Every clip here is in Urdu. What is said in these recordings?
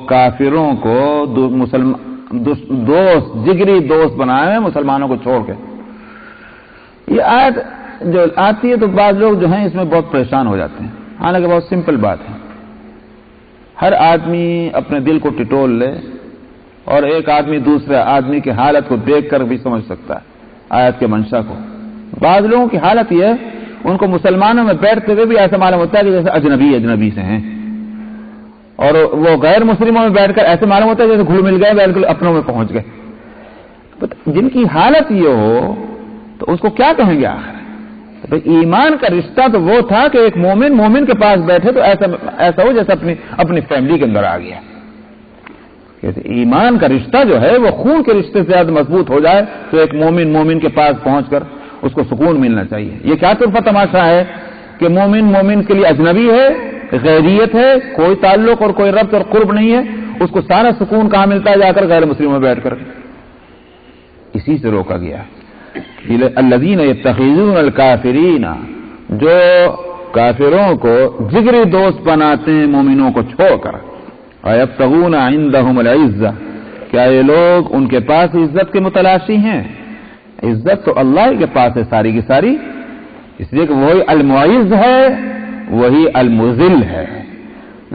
کافروں کو دوست جگری دوست بنائے ہیں مسلمانوں کو چھوڑ کے. یہ آیت جو آتی ہے تو بعض لوگ جو ہیں اس میں بہت پریشان ہو جاتے ہیں، حالانکہ بہت سمپل بات ہے. ہر آدمی اپنے دل کو ٹٹول لے اور ایک آدمی دوسرے آدمی کی حالت کو دیکھ کر بھی سمجھ سکتا ہے آیت کے منشا کو. بعض لوگوں کی حالت یہ ہے ان کو مسلمانوں میں بیٹھتے ہوئے بھی ایسا معلوم ہوتا ہے کہ جیسے اجنبی سے ہیں، اور وہ غیر مسلموں میں بیٹھ کر ایسے معلوم ہوتا ہے جیسے گھل مل گئے، بالکل اپنوں میں پہنچ گئے. جن کی حالت یہ ہو تو اس کو کیا کہیں گے آخر؟ ایمان کا رشتہ تو وہ تھا کہ ایک مومن کے پاس بیٹھے تو ایسا ہو جیسے اپنی فیملی کے اندر آ گیا. ایمان کا رشتہ جو ہے وہ خون کے رشتے سے زیادہ مضبوط ہو جائے تو ایک مومن کے پاس پہنچ کر اس کو سکون ملنا چاہیے. یہ کیا طرفہ تماشا ہے کہ مومن کے لیے اجنبی ہے، غیریت ہے، کوئی تعلق اور کوئی ربط اور قرب نہیں ہے، اس کو سارا سکون کہاں ملتا ہے؟ جا کر غیر مسلموں میں بیٹھ کر. اسی سے روکا گیا الذین یتخذون الکافرین، جو کافروں کو جگری دوست بناتے ہیں مومنوں کو چھوڑ کر. وَيَبْتَغُونَ عِندَهُمُ الْعِزَّةَ، کیا یہ لوگ ان کے پاس عزت کے متلاشی ہیں؟ عزت تو اللہ کے پاس ہے ساری کی ساری، اس لیے کہ وہی المعز ہے، وہی المذل ہے.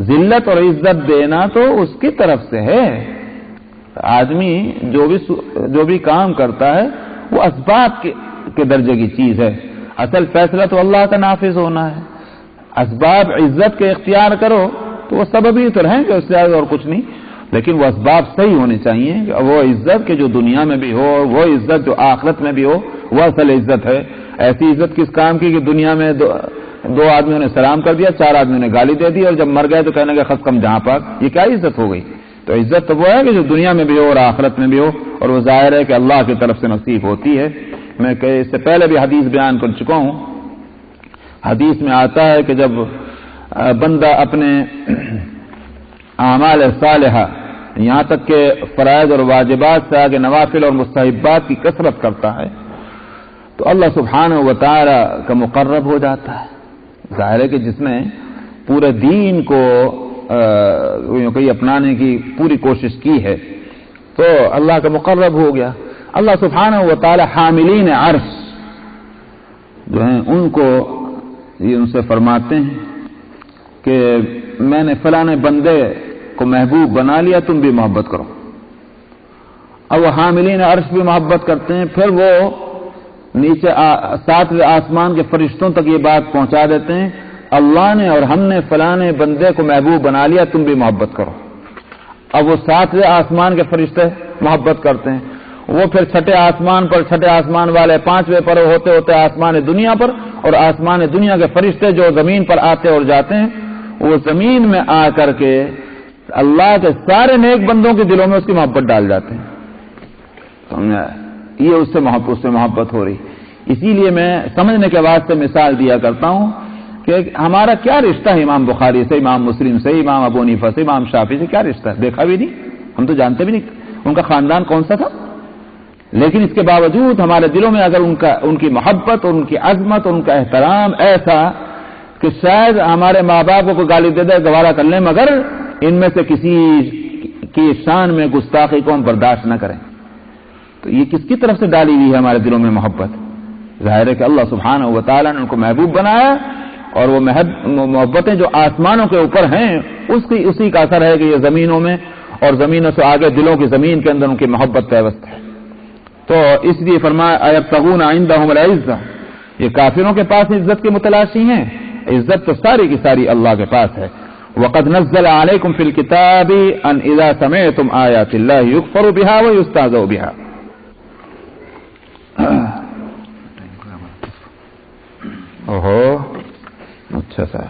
ذلت اور عزت دینا تو اس کی طرف سے ہے. آدمی جو بھی کام کرتا ہے وہ اسباب کے درجے کی چیز ہے، اصل فیصلہ تو اللہ کا نافذ ہونا ہے. اسباب عزت کے اختیار کرو تو وہ سبب ہی تو رہیں کہ اس سے زیادہ اور کچھ نہیں، لیکن وہ اسباب صحیح ہونے چاہیے کہ وہ عزت کے جو دنیا میں بھی ہو، وہ عزت جو آخرت میں بھی ہو، وہ اصل عزت ہے. ایسی عزت کس کام کی کہ دنیا میں دو آدمیوں نے سلام کر دیا، 4 آدمیوں نے گالی دے دی اور جب مر گئے تو کہنے کا خس کم جہاں پاک. یہ کیا عزت ہو گئی؟ تو عزت تو وہ ہے کہ جو دنیا میں بھی ہو اور آخرت میں بھی ہو، اور وہ ظاہر ہے کہ اللہ کی طرف سے نصیب ہوتی ہے. میں اس سے پہلے بھی حدیث بیان کر چکا ہوں. حدیث میں آتا ہے کہ جب بندہ اپنے اعمال صالحہ یہاں تک کہ فرائض اور واجبات سے آگے نوافل اور مستحبات کی کثرت کرتا ہے تو اللہ سبحانہ و تعالی کا مقرب ہو جاتا ہے. ظاہر ہے کہ جس نے پورے دین کو اپنانے کی پوری کوشش کی ہے تو اللہ کا مقرب ہو گیا. اللہ سبحانہ و تعالی حاملین عرش جو ہیں ان کو یہ ان سے فرماتے ہیں کہ میں نے فلاں بندے کو محبوب بنا لیا، تم بھی محبت کرو. اب وہ حاملین عرش بھی محبت کرتے ہیں، پھر وہ نیچے 7ویں آسمان کے فرشتوں تک یہ بات پہنچا دیتے ہیں اللہ نے اور ہم نے فلاں بندے کو محبوب بنا لیا، تم بھی محبت کرو. اب وہ 7ویں آسمان کے فرشتے محبت کرتے ہیں، وہ پھر 6 آسمان والے 5ویں پر ہوتے ہوتے آسمان دنیا پر، اور آسمان دنیا کے فرشتے جو زمین پر آتے اور جاتے ہیں وہ زمین میں آ کر کے اللہ کے سارے نیک بندوں کے دلوں میں اس کی محبت ڈال جاتے ہیں. یہ اس سے محبت ہو رہی. اسی لیے میں سمجھنے کے واسطے مثال دیا کرتا ہوں کہ ہمارا کیا رشتہ ہے امام بخاری سے، امام مسلم سے، امام ابو حنیفہ سے، امام شافعی سے، کیا رشتہ ہے؟ دیکھا بھی نہیں، ہم تو جانتے بھی نہیں ان کا خاندان کون سا تھا. لیکن اس کے باوجود ہمارے دلوں میں اگر ان کی محبت اور ان کی عظمت اور ان کا احترام ایسا کہ شاید ہمارے ماں باپ کو گالی دے دے گوارا کر لیں مگر ان میں سے کسی کی شان میں گستاخی کو ہم برداشت نہ کریں، تو یہ کس کی طرف سے ڈالی ہوئی ہے ہمارے دلوں میں محبت؟ ظاہر ہے کہ اللہ سبحانہ و تعالیٰ نے ان کو محبوب بنایا، اور وہ محبتیں جو آسمانوں کے اوپر ہیں اسی کا اثر ہے کہ یہ زمینوں میں اور زمینوں سے آگے دلوں کی زمین کے اندر ان کی محبت پیوست ہے. تو اس لیے فرمایا ایبتغون عندهم العزہ، یہ کافروں کے پاس عزت کے متلاشی ہیں. عزت تو ساری کی ساری اللہ کے پاس ہے. وقد نزل عليكم في الكتاب ان اذا سمعتم آيات الله يكفر بها ويستهزأ بها. اوہو اچھا سا